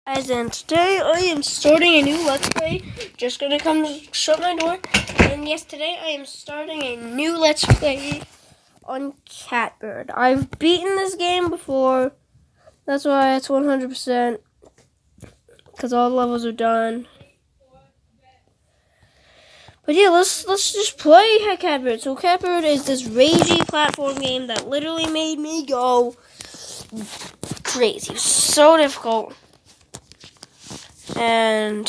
As in today, I am starting a new Let's Play. Just gonna come shut my door. And yes, today I am starting a new Let's Play on Catbird. I've beaten this game before. That's why it's 100%. Because all the levels are done. But yeah, let's just play Catbird. So Catbird is this ragey platform game that literally made me go crazy. It was so difficult. And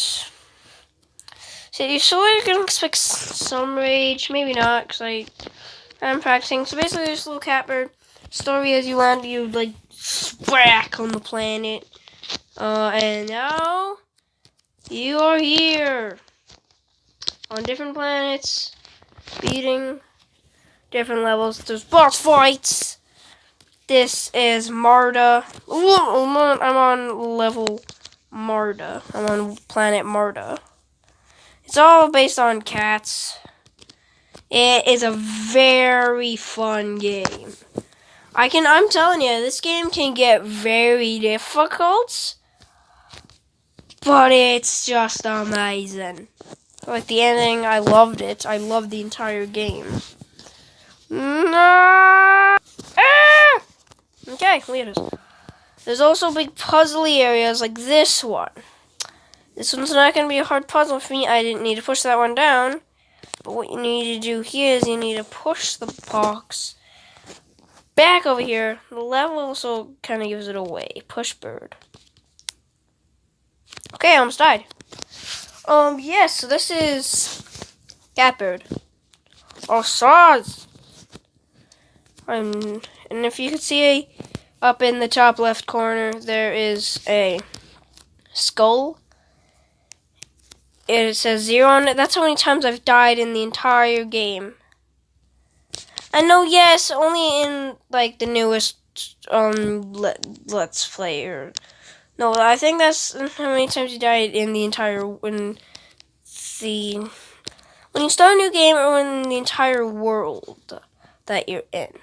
so you're sort of gonna expect some rage, maybe not, because I'm practicing. So basically, this little Catbird story: as you land, you like sprack on the planet, and now you are here on different planets, beating different levels. There's boss fights. This is Marta. Ooh, I'm on level Marta. I'm on planet Marta. It's all based on cats. It is a very fun game. I'm telling you, this game can get very difficult, but it's just amazing. Like the ending, I loved it. I loved the entire game. No! Ah! Okay, look at this. There's also big puzzly areas like this one. This one's not going to be a hard puzzle for me. I didn't need to push that one down. But what you need to do here is you need to push the box back over here. The level also kind of gives it away. Push bird. Okay, I almost died. Yes, so this is Catbird. Oh, saws. And if you can see up in the top left corner, there is a skull. It says 0 on it. That's how many times I've died in the entire game. And no, yes, only in like the newest Let's Play. Or no, I think that's how many times you died in the entire when you start a new game or in the entire world that you're in.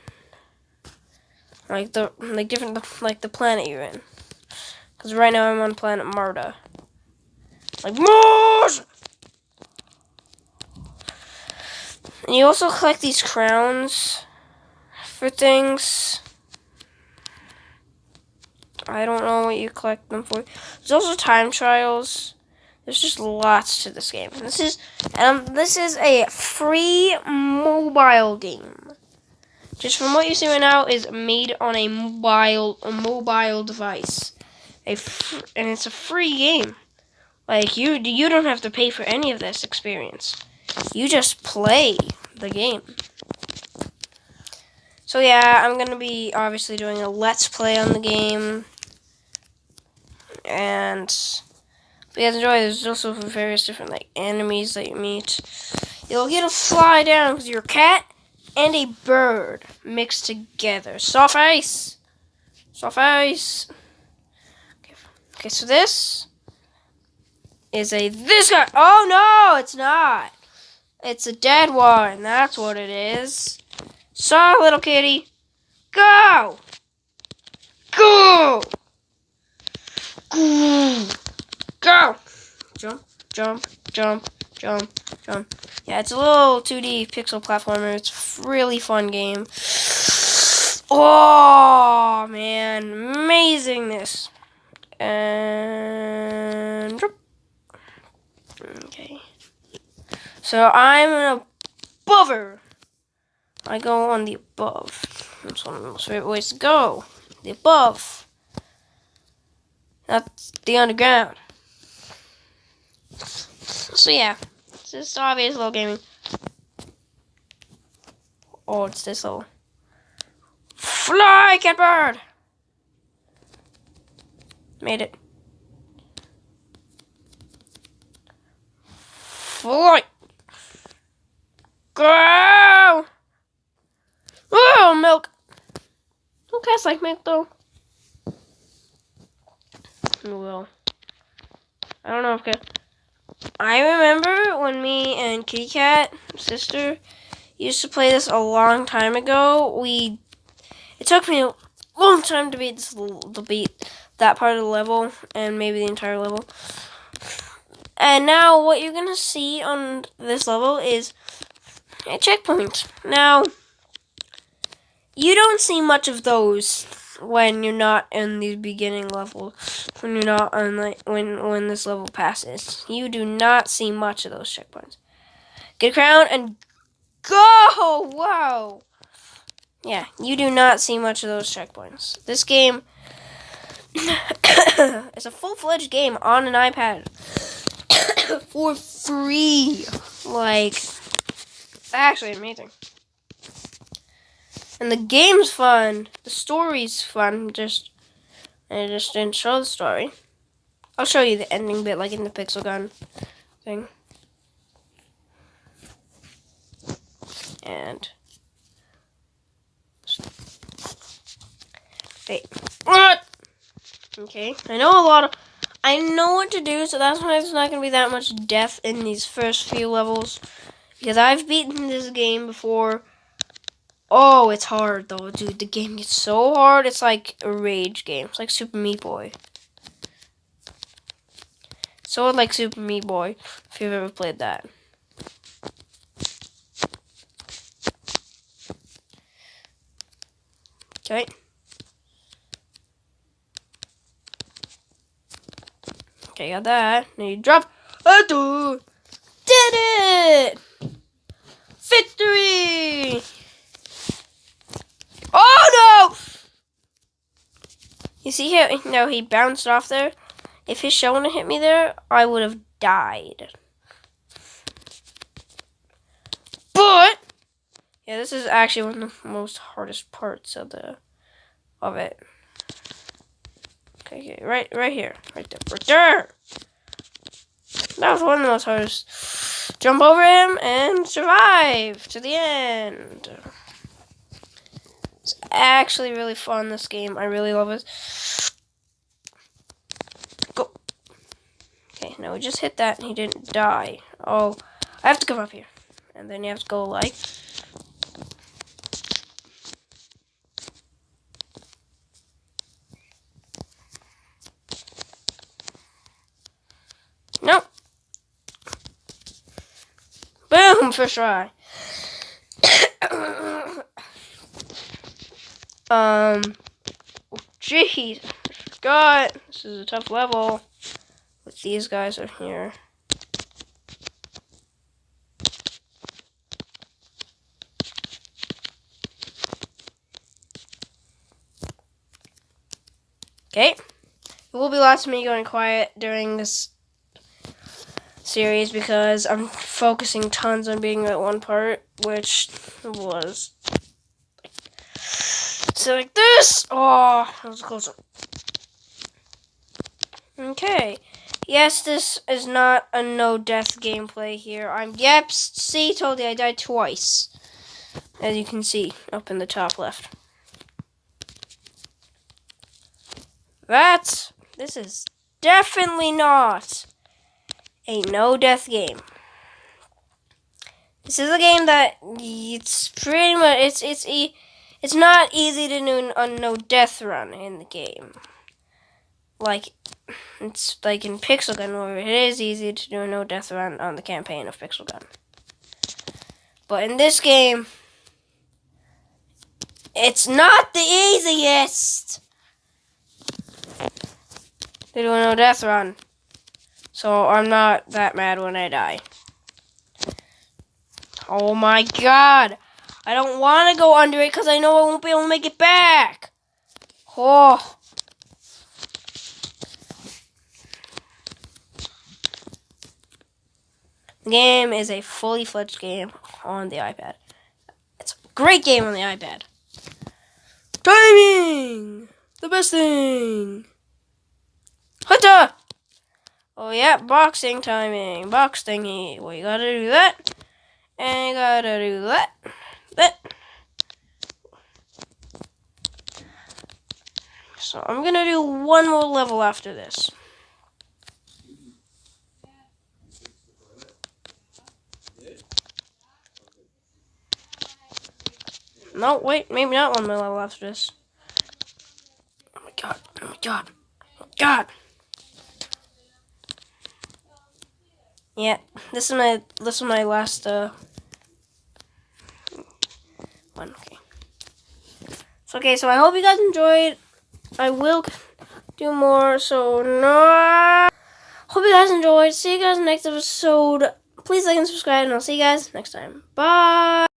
Like the planet you're in. Because right now I'm on planet Marta. Like Mars! And you also collect these crowns for things. I don't know what you collect them for. There's also time trials. There's just lots to this game. This is a free mobile game. Just from what you see right now, is made on a mobile device. And it's a free game. Like you don't have to pay for any of this experience. You just play the game. So yeah, I'm gonna be obviously doing a let's play on the game. And if you guys enjoy, there's also various different like enemies that you meet. You'll get to fly down because you're a cat and a bird mixed together. Soft ice. Soft ice. Okay, so this is this guy. Oh no, it's not. It's a dead one. That's what it is. So, little kitty, go! Go! Go! Jump, jump, jump, jump, jump. Yeah, it's a little 2D pixel platformer. It's a really fun game. Oh, man. Amazingness. And jump. Okay. So I'm an abover. I go on the above. That's one of the most favorite ways to go. The above. That's the underground. So yeah. It's just obvious little gaming. Oh, it's this little. Fly, Catbird! Made it. Fly! Go! Oh, milk! Who cats like milk, though? Well, I don't know if I remember when me and Kitty Cat, sister, used to play this a long time ago. It took me a long time to beat that part of the level and maybe the entire level. And now what you're gonna see on this level is a checkpoint. Now, you don't see much of those when you're not in the beginning level. When you're not on when this level passes, you do not see much of those checkpoints. Get a crown and go! Wow. Yeah, you do not see much of those checkpoints. This game is a full-fledged game on an iPad for free. Like, actually amazing. And the game's fun. The story's fun. I just didn't show the story. I'll show you the ending bit, like in the pixel gun thing. And wait, what? Okay, I know what to do, so that's why there's not gonna be that much death in these first few levels, because I've beaten this game before. Oh, it's hard though, dude. The game gets so hard. It's like a rage game. It's like Super Meat Boy. So like Super Meat Boy, if you've ever played that. Okay. Okay, got that. Now you drop. Did it! Victory! Oh no! You see how no, he bounced off there? If his shell wouldn't hit me there, I would have died. But yeah, this is actually one of the most hardest parts of it. Okay, right here. Right there. That was one of the most hardest. Jump over him and survive to the end. It's actually really fun, this game. I really love it. Go. Okay, now we just hit that and he didn't die. Oh, I have to come up here. And then you have to go like. Nope. Boom, first try. Jeez, I forgot. This is a tough level. But these guys are here. Okay. There will be lots of me going quiet during this series because I'm focusing tons on beating that one part, which was so like this. Oh, that was closer. Okay. Yes, this is not a no-death gameplay here. See, told you I died twice. As you can see, up in the top left. This is definitely not a no-death game. This is a game that it's pretty much it's not easy to do a no-death run in the game. Like it's like in Pixel Gun, where it is easy to do a no-death run on the campaign of Pixel Gun. But in this game, it's not the easiest to do a no-death run. So I'm not that mad when I die. Oh my god! I don't want to go under it because I know I won't be able to make it back. Oh. The game is a fully fledged game on the iPad. It's a great game on the iPad. Timing! The best thing! Hutta! Oh yeah, boxing timing. Box thingy. Well, you gotta do that. And you gotta do that. So I'm gonna do one more level after this. No, wait, maybe not one more level after this. Oh my god, oh my god. God. Yeah, this is my last one. Okay. So I hope you guys enjoyed. I will do more. So no. Hope you guys enjoyed. See you guys next episode. Please like and subscribe, and I'll see you guys next time. Bye.